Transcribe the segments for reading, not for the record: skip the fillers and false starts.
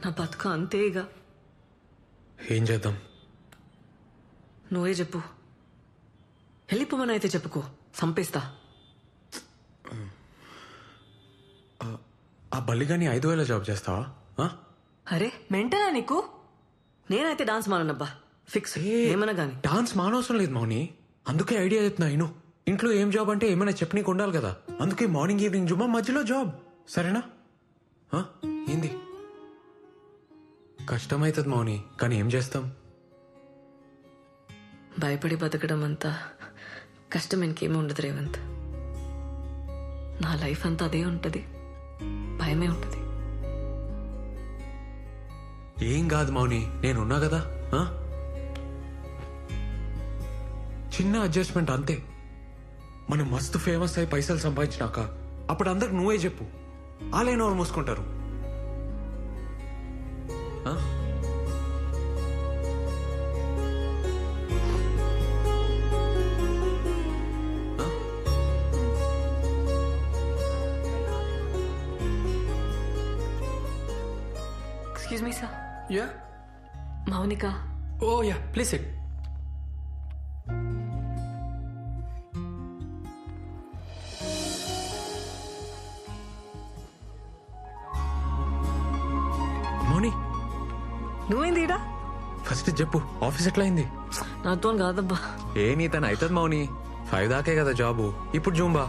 నా బతుక అంతే ఇక. ఏం చేద్దాం? నువ్వే చెప్పు. వెళ్ళిపోమని అయితే చెప్పుకో, చంపేస్తా. ఆ బల్లిగాని 5,000 జాబ్ చేస్తావా? అరే మెంటనా నీకు? నేనైతే డాన్స్ మానబ్బా, ఫిక్స్. ఏమన్నా గానీ డాన్స్ మానవసరం లేదు మౌని, అందుకే ఐడియా చెప్తున్నా. ఇను ఇంట్లో ఏం జాబ్ అంటే ఏమైనా చెప్పనీకి ఉండాలి కదా, అందుకే మార్నింగ్ ఈవినింగ్ జుమ్మా, మధ్యలో జాబ్. సరేనా? ఏంది? కష్టమవుతుంది మౌని, కానీ ఏం చేస్తాం? భయపడి బతకడం అంతా కష్టం ఇంకేమీ ఉండదు రేవంత్. నా లైఫ్ అంతా అదే ఉంటది, భయమే ఉంటది. ఏం కాదు మౌని, నేనున్నా కదా. చిన్న అడ్జస్ట్మెంట్ అంతే. మనం మస్తు ఫేమస్ అయి పైసలు సంపాదించినాక అప్పుడు అందరికి నువ్వే చెప్పు, ఆలైన వాళ్ళు మూసుకుంటారు. Excuse me, sir. Yeah? Maunika. Oh, yeah. Please sit. మౌని, నువ్వేంది ఈడ? ఫస్ట్ చెప్పు, ఆఫీస్ ఎట్లా అయింది? నాతో కాదబ్బా. ఏ నీ తను అవుతుంది మౌని, 5 దాకే కదా జాబు. ఇప్పుడు జూంబా.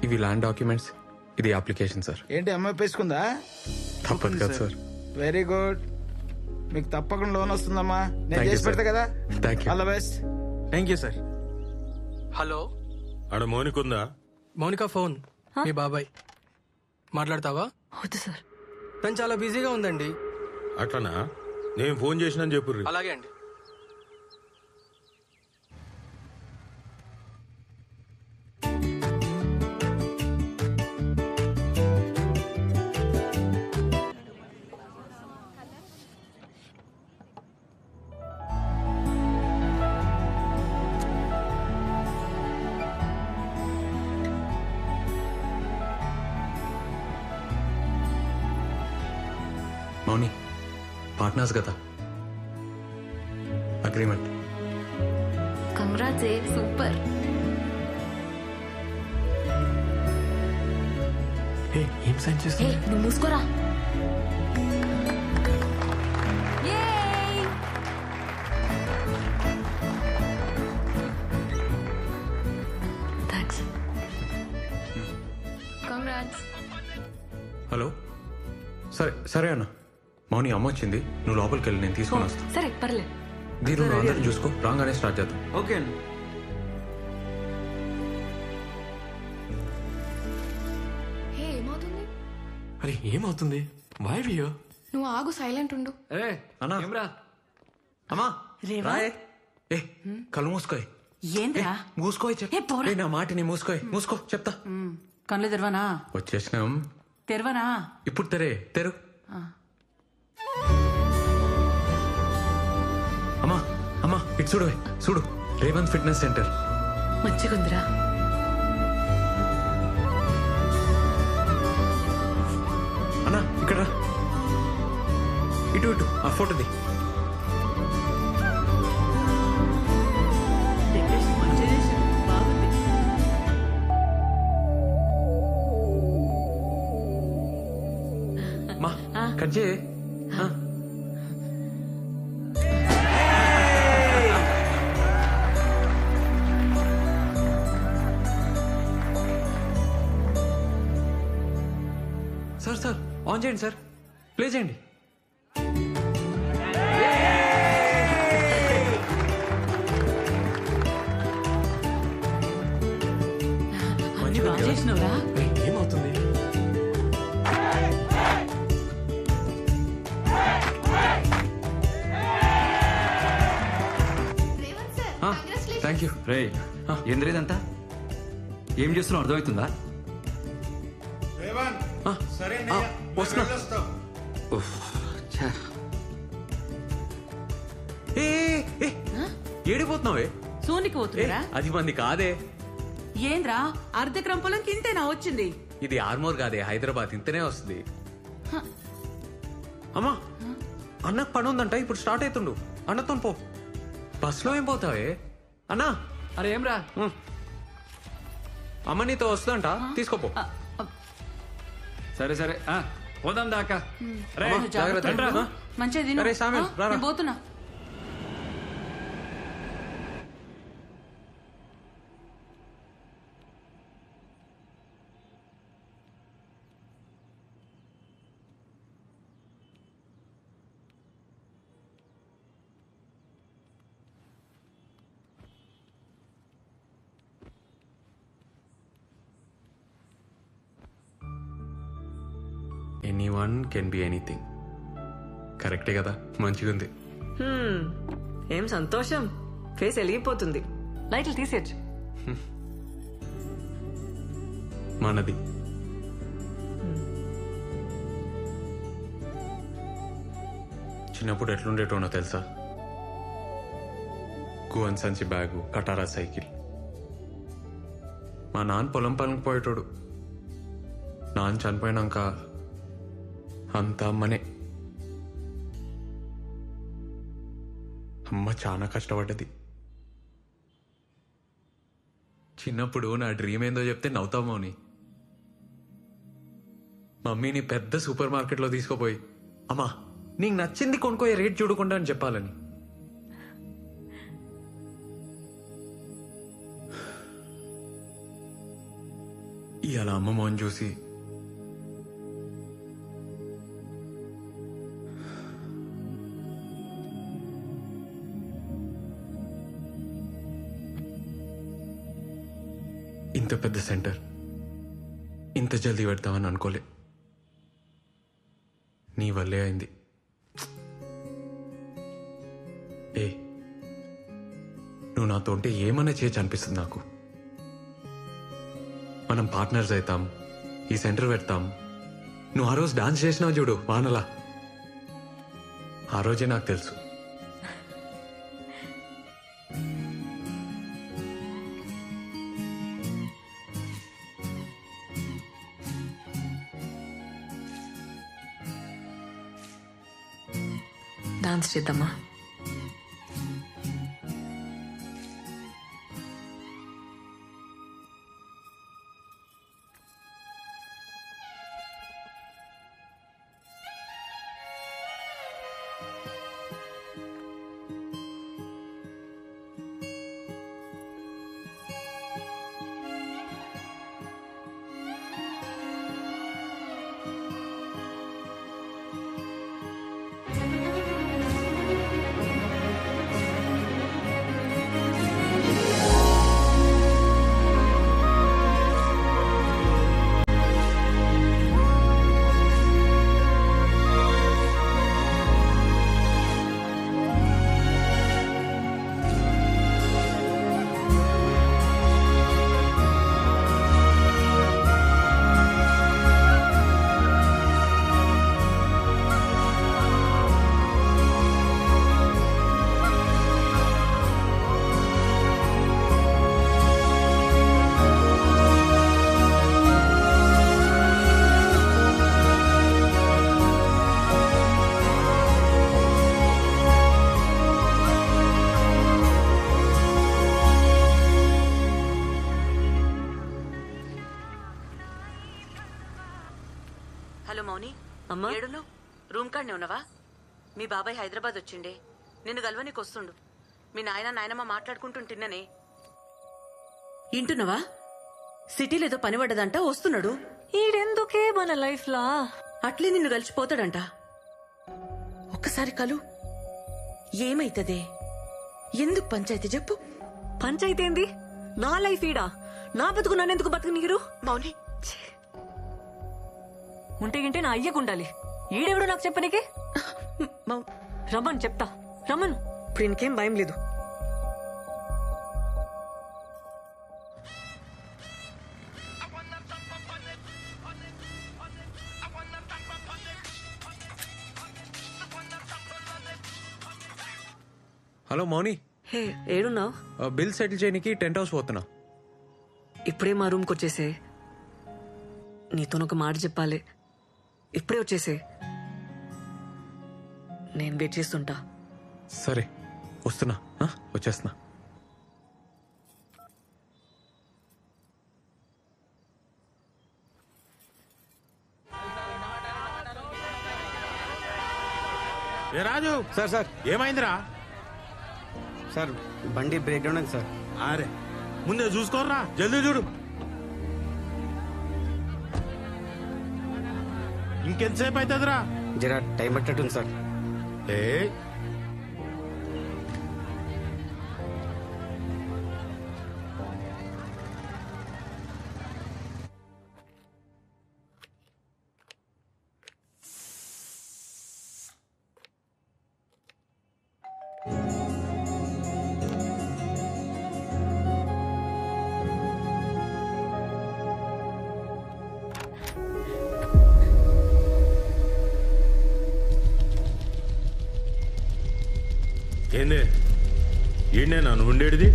ఇవి ల్యాండ్ డాక్యుమెంట్స్, ఇది అప్లికేషన్ సార్. ఏంటి అమ్మాయి పేసుకుందా? తప్పదు కదా సార్. వెరీ గుడ్, మీకు తప్పకుండా లోన్ వస్తుందమ్మా. నేను చేసి పెడతా కదా. Thank you. All the best. Thank you sir. Hello, ఆడ మౌనికుందా? మౌనిక ఫోన్ మీ బాబాయ్ మాట్లాడతావా? వద్దు సార్, తను చాలా బిజీగా ఉందండి. అట్లనా? నేను ఫోన్ చేసినని చెప్పుర్రి. అలాగే అండి. మౌని, పార్ట్నర్స్ కదా, అగ్రిమెంట్. Congrats, super. ఏం సైన్ చేస్తా? నువ్వు మూసుకోరా. థ్యాంక్స్. కంగ్రాట్స్. హలో, సరే సరే అన్న. మౌని అమ్మ వచ్చింది, నువ్వు లోపలికి వెళ్ళి నేను తీసుకొని వస్తాను. సరే పర్లే. దీని నువ్వు అందరిని చూసుకో, రాగానే స్టార్ట్ చేద్దాం. ఓకే అండి. హే, ఏమవుతుంది? అరే ఏమవుతుంది? వై వియో? నువ్వు ఆగు, సైలెంట్ ఉండు. అన్నా, అమ్మా రాయే. ఏ కళ్ళు మూసుకోయ్. ఏంద్రా? మూసుకోయ్ చెప్పు. నా మాటిని మూసుకోయ్, మూసుకో చెప్తా. కళ్ళు తెరవనా? వచ్చేసినాం. తెరవనా? ఇప్పుడు తెరు. అమ్మా అమ్మా, ఇటు చూడు, రేవంత్ ఫిట్నెస్ సెంటర్. మంచిగుందిరా. అన్నా ఇక్కడ రా. ఇటు ఆ ఫోటోది. డెకరేషన్ మంచిగా చేశారు, బాగుంది. మా కట్ చేయి. సార్ ఆన్ చేయండి సార్, ప్లే చేయండి. అన్ని బాగా చేసినవరా? ఏమవుతుంది? Thank you. రే, ఏంద్రేదంతా ఏం చేస్తున్నావు అర్థమవుతుందా? వస్తున్నా. ఏడిపోతున్నావే? సోనికి పోతున్నారా? అది మంది కాదే. ఏంద్రా, అర్ధ క్రంపలం కింతేనా వచ్చింది? ఇది ఆర్మోర్ కాదే, హైదరాబాద్. ఇంతనే వస్తుంది. అమ్మా, అన్నకు పని ఉందంట, ఇప్పుడు స్టార్ట్ అవుతుండు. అన్నతో పో. బస్సులో ఏం పోతావే అన్నా? అరే ఏం రా? అమ్మ నీతో వస్తుందంట, తీసుకోపో. సరే సరే పోదాం దాకా. రే, అమ్మా, జాగ్రత్త. రండ్రా. మంచిగా తిను. అరే, సామ్యూల్, రారా. నేను పోతున్నా. Anyone can be anything. కరెక్టే కదా? మంచిగుంది. ఏం సంతోషం, ఫేస్ వెలిగిపోతుంది. లైట్లు తీసేచ్చు. మనది. చిన్నప్పుడు ఎట్లుండేటోనో తెలుసా? గువన్ సంచి బ్యాగు, కటారా సైకిల్. మా నాన్న పొలం పనికి పోయేటోడు. నాన్న చనిపోయినాక అంతా అమ్మనే. అమ్మ చాలా కష్టపడ్డది. చిన్నప్పుడు నా డ్రీమ్ ఏందో చెప్తే నవ్వుతావు మౌని. మమ్మీని పెద్ద సూపర్ మార్కెట్లో తీసుకుపోయి, అమ్మా నీకు నచ్చింది కొనుక్కోయే, రేట్ చూడకుండా అని చెప్పాలని. ఇవాళ అమ్మ మోహన్ చూసి ఇంత పెద్ద సెంటర్ ఇంత జల్దీ పెడతామని అనుకోలే. నీ వల్లే అయింది. ఏ, నువ్వు నాతో ఉంటే ఏమన్నా చేయొచ్చు అనిపిస్తుంది నాకు. మనం పార్ట్నర్స్ అవుతాం, ఈ సెంటర్ పెడతాం. నువ్వు ఆ రోజు డాన్స్ చేసినావు చూడు వానలా, ఆ రోజే నాకు తెలుసు. డాన్స్ చేద్దామా? హలో మౌని, అమ్మా, ఏడును రూమ్ కాడనే ఉన్నావా? మీ బాబాయ్ హైదరాబాద్ వచ్చిండే, నిన్ను గల్వనికి వస్తుండు. మీ నాయనమ్మ మాట్లాడుకుంటుంటిన్ననే. ఇంటున్నావా? సిటీలో ఏదో పని పడ్డదంట, వస్తున్నాడు. ఈడెందుకే మన లైఫ్ లా? అట్లే నిన్ను కలిసిపోతాడంట. ఒక్కసారి కలు. ఏమైతదే? ఎందుకు పంచాయతీ చెప్పు. పంచాయితీ ఏంది? నా లైఫ్ ఈడా, నా బతుకు నన్నెందుకు బతుకు నీరు? మౌని, ఉంటే గింటే నా అయ్యకుండాలి. ఈడెవడు నాకు చెప్పనీకి? రమ్మను చెప్తా, రమ్మను. ఇప్పుడు ఇంకేం భయం లేదు. హలో మౌని, హే, ఏడున్నావు? బిల్ సెటిల్ చేయడానికి టెంట్ హౌస్ పోతున్నా. ఇప్పుడే మా రూమ్కి వచ్చేసే. నీతోనొక మాట చెప్పాలి. ఇప్పుడే వచ్చేసే. నేను వెయిట్ చేస్తుంటా. సరే వస్తున్నా, వచ్చేస్తున్నా. ఏ రాజు, సార్ సార్ ఏమైందిరా? సార్ బండి బ్రేక్ డౌన్ అయింది సార్. అరే ముందే చూసుకోర్రా, జల్దీ చూడు. ఇంకెంతసేపు అవుతుందిరా? జరా టైం పట్టట్టుంది సార్. ఏ ఏందే ఈయనే నన్ను ఉండేది?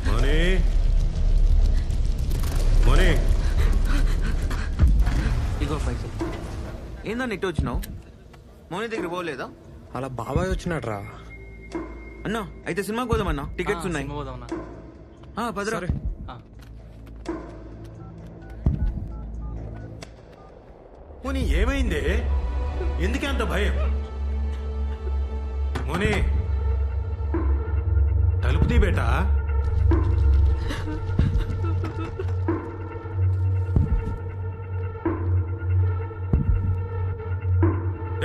మోనీ మోనీ, ఇగో పైసలు. ఏందన్న ఇటు వచ్చినావు? మౌని దగ్గర పోలేదా? అలా బాబాయ్ వచ్చినాడు రా. అన్నా అయితే సినిమాకి పోదామన్నా, టికెట్స్ ఉన్నాయి. పదరా. సరే. మోనీ ఏమైంది? ఎందుకే అంత భయం? మోనీ తలుపు తీ బేటా.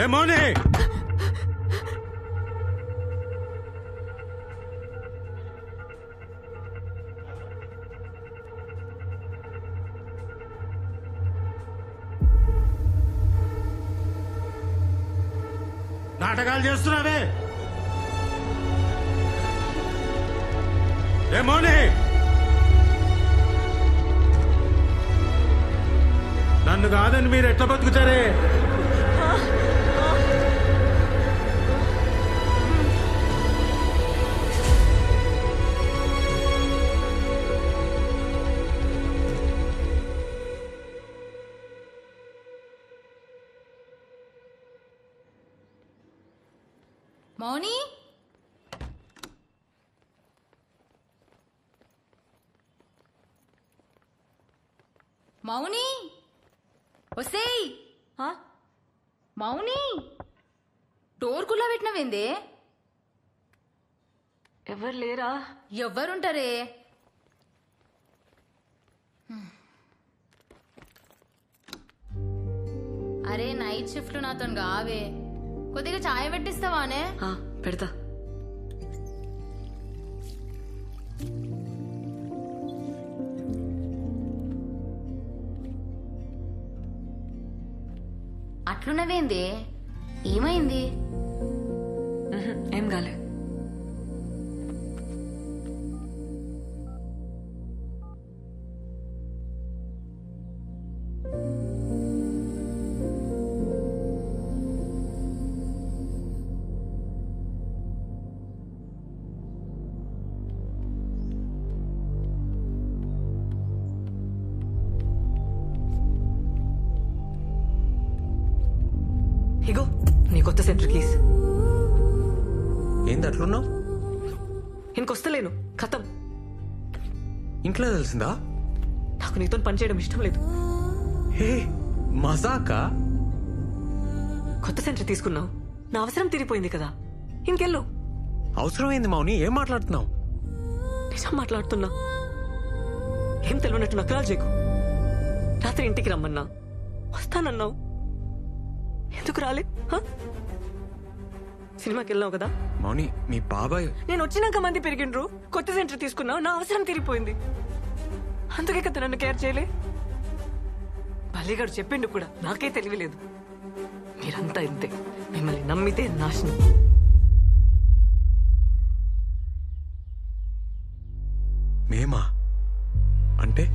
ఏ మోనీ, నాటకాలు చేస్తున్నావే? ఏ మోనీ, నన్ను కాదని మీరు ఎట్లా బతుకుతారే? మౌని, మౌని వసేయ్. మౌని డోర్ కుల్లా పెట్టినవేందే? ఎవరు లేరా? ఎవ్వరుంటారే? అరే నైట్ షిఫ్ట్ నాతో కావే, కొద్దిగా చాయ్ పెట్టిస్తావానే? పెడతా. అట్లున్నవేంది? ఏమైంది? ఏం కాలే. ఇగో నీ కొత్త సెంటర్ కీస్. ఏంది అట్లున్నావు? ఇంకొస్తలేను, ఖతం. ఇంట్లో తెలిసిందా? నాకు నీతో పనిచేయడం ఇష్టం లేదు. హే మజాకా? కొత్త సెంటర్ తీసుకున్నావు, నా అవసరం తీరిపోయింది కదా, ఇంకెళ్ళు. అవసరం ఏంది మౌని? ఏం మాట్లాడుతున్నావు? నిజం మాట్లాడుతున్నా. ఏం తెలియనట్టు నకరాలు చేయకు. రాత్రి ఇంటికి రమ్మన్నా వస్తానన్నావు, ఎందుకు రాలే? సినిమాకి వెళ్ళావు కదా. మౌని మీ బాబాయ్. నేను వచ్చినాక మంది పెరిగిండ్రు, కొత్త సెంటర్ తీసుకున్నావు, నా అవసరం తీరిపోయింది. అందుకే కదా నన్ను కేర్ చేయలే. బల్లిగాడు చెప్పిండు కూడా, నాకే తెలియలేదు. మీరంతా ఇంతే, మిమ్మల్ని నమ్మితే నాశనం. మేమా అంటే?